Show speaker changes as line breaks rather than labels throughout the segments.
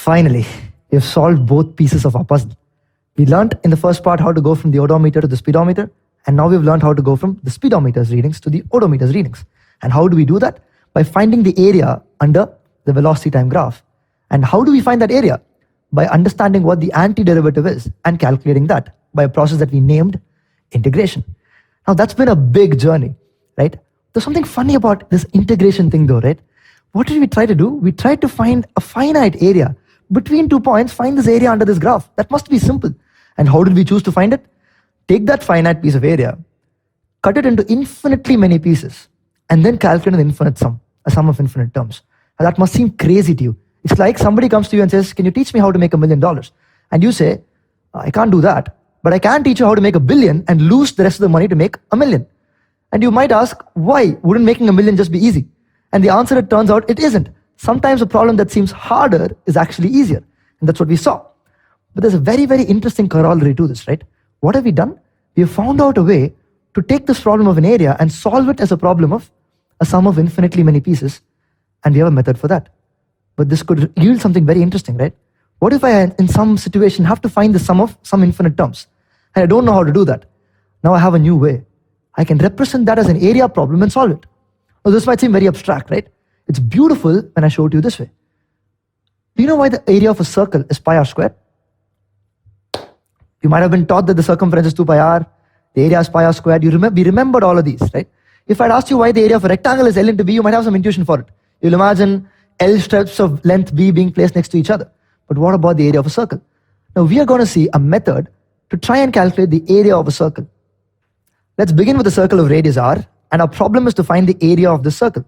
Finally, we have solved both pieces of our puzzle. We learned in the first part how to go from the odometer to the speedometer, and now we've learned how to go from the speedometer's readings to the odometer's readings. And how do we do that? By finding the area under the velocity time graph. And how do we find that area? By understanding what the antiderivative is and calculating that by a process that we named integration. Now that's been a big journey, right? There's something funny about this integration thing though, right? What did we try to do? We tried to find a finite area between 2 points, find this area under this graph. That must be simple. And how did we choose to find it? Take that finite piece of area, cut it into infinitely many pieces, and then calculate an infinite sum, a sum of infinite terms. Now that must seem crazy to you. It's like somebody comes to you and says, can you teach me how to make $1 million? And you say, I can't do that, but I can teach you how to make $1 billion and lose the rest of the money to make $1 million. And you might ask, why? Wouldn't making $1 million just be easy? And the answer, it turns out, it isn't. Sometimes a problem that seems harder is actually easier. And that's what we saw. But there's a very, very interesting corollary to this, right? What have we done? We have found out a way to take this problem of an area and solve it as a problem of a sum of infinitely many pieces. And we have a method for that. But this could yield something very interesting, right? What if I, in some situation, have to find the sum of some infinite terms? And I don't know how to do that. Now I have a new way. I can represent that as an area problem and solve it. Now this might seem very abstract, right? It's beautiful when I show it to you this way. Do you know why the area of a circle is pi r squared? You might have been taught that the circumference is 2 pi r, the area is pi r squared. We remembered all of these, right? If I'd asked you why the area of a rectangle is L into B, you might have some intuition for it. You'll imagine L strips of length B being placed next to each other. But what about the area of a circle? Now we are going to see a method to try and calculate the area of a circle. Let's begin with a circle of radius r, and our problem is to find the area of this circle.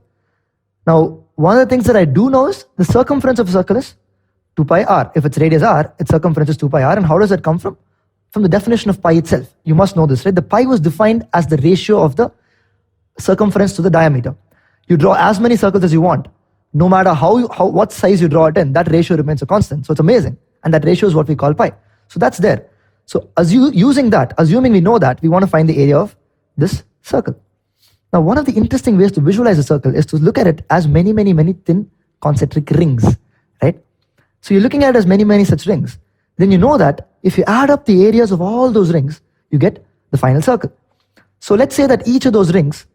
Now, one of the things that I do know is the circumference of a circle is 2 pi r. If it's radius r, its circumference is 2 pi r. And how does that come from? From the definition of pi itself. You must know this, right? The pi was defined as the ratio of the circumference to the diameter. You draw as many circles as you want. No matter what size you draw it in, that ratio remains a constant. So it's amazing. And that ratio is what we call pi. So that's there. So using that, assuming we know that, we want to find the area of this circle. Now, one of the interesting ways to visualize a circle is to look at it as many, many, many thin concentric rings, right? So you're looking at it as many, many such rings. Then you know that if you add up the areas of all those rings, you get the final circle. So let's say that each of those rings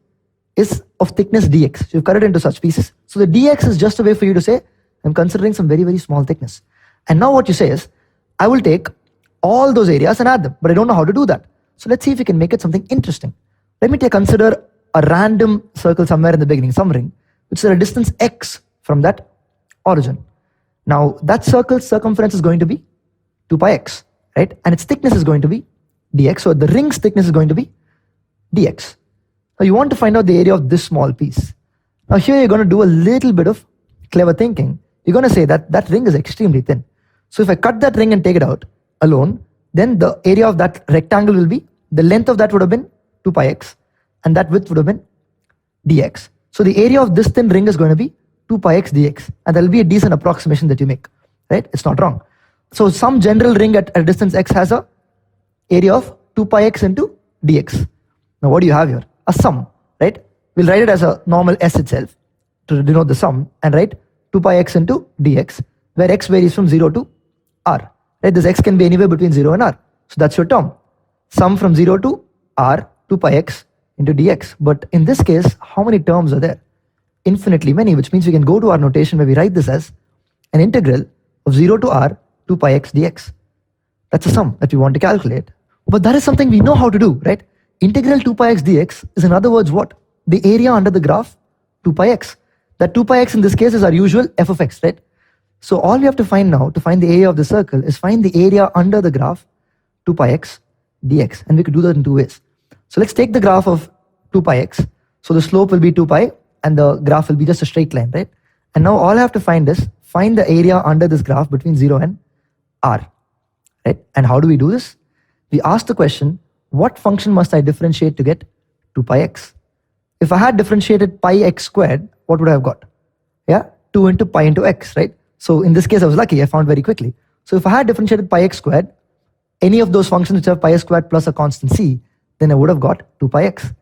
is of thickness dx. So you've cut it into such pieces. So the dx is just a way for you to say, I'm considering some very, very small thickness. And now what you say is, I will take all those areas and add them, but I don't know how to do that. So let's see if we can make it something interesting. Let me consider a random circle somewhere in the beginning, some ring, which is at a distance x from that origin. Now that circle's circumference is going to be 2 pi x, right? And its thickness is going to be dx. So the ring's thickness is going to be dx. Now you want to find out the area of this small piece. Now here you're going to do a little bit of clever thinking. You're going to say that that ring is extremely thin. So if I cut that ring and take it out alone, then the area of that rectangle will be, the length of that would have been 2 pi x, and that width would have been dx. So the area of this thin ring is going to be 2 pi x dx, and that will be a decent approximation that you make, right? It's not wrong. So some general ring at a distance x has a area of 2 pi x into dx. Now what do you have here? A sum, right? We'll write it as a normal s itself to denote the sum, and write 2 pi x into dx, where x varies from 0 to r, right? This x can be anywhere between 0 and r. So that's your term. Sum from 0 to r, 2 pi x into dx. But in this case, how many terms are there? Infinitely many, which means we can go to our notation where we write this as an integral of 0 to r, 2 pi x dx. That's a sum that we want to calculate. But that is something we know how to do, right? Integral 2 pi x dx is, in other words, what? The area under the graph 2 pi x. That 2 pi x in this case is our usual f of x, right? So all we have to find now to find the area of the circle is find the area under the graph 2 pi x dx. And we could do that in two ways. So let's take the graph of 2 pi x. So the slope will be 2 pi and the graph will be just a straight line, right? And now all I have to find is find the area under this graph between 0 and r, right? And how do we do this? We ask the question, what function must I differentiate to get 2 pi x? If I had differentiated pi x squared, what would I have got? Yeah, 2 into pi into x, right? So in this case, I was lucky, I found very quickly. So if I had differentiated pi x squared, any of those functions which have pi x squared plus a constant c, then I would have got 2 pi x.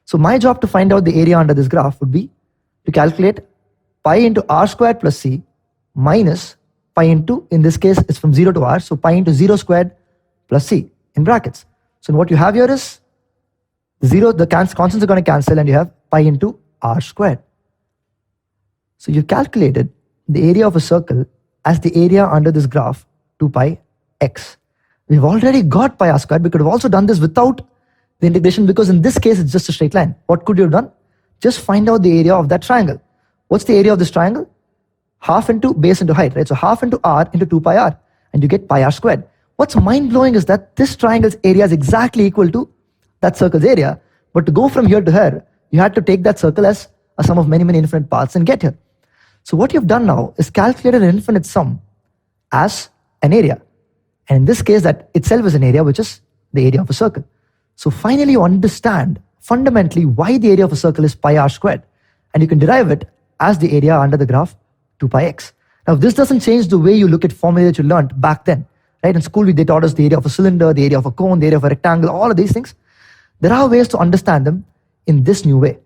So my job to find out the area under this graph would be to calculate pi into r squared plus c minus pi into, in this case, it's from 0 to r, so pi into 0 squared plus c in brackets. So what you have here is 0, the constants are going to cancel, and you have pi into r squared. So you calculated the area of a circle as the area under this graph, 2 pi x. We've already got pi r squared. We could have also done this without the integration, because in this case, it's just a straight line. What could you have done? Just find out the area of that triangle. What's the area of this triangle? Half into base into height, right? So half into r into 2 pi r, and you get pi r squared. What's mind-blowing is that this triangle's area is exactly equal to that circle's area. But to go from here to here, you had to take that circle as a sum of many, many infinite paths and get here. So what you've done now is calculated an infinite sum as an area. And in this case, that itself is an area, which is the area of a circle. So finally, you understand fundamentally why the area of a circle is pi r squared. And you can derive it as the area under the graph 2 pi x. Now, this doesn't change the way you look at formulae that you learned back then. Right? In school, they taught us the area of a cylinder, the area of a cone, the area of a rectangle, all of these things. There are ways to understand them in this new way.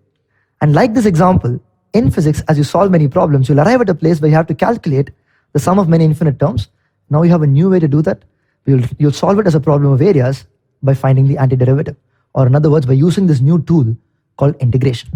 And like this example, in physics, as you solve many problems, you'll arrive at a place where you have to calculate the sum of many infinite terms. Now you have a new way to do that. You'll solve it as a problem of areas by finding the antiderivative. Or in other words, by using this new tool called integration.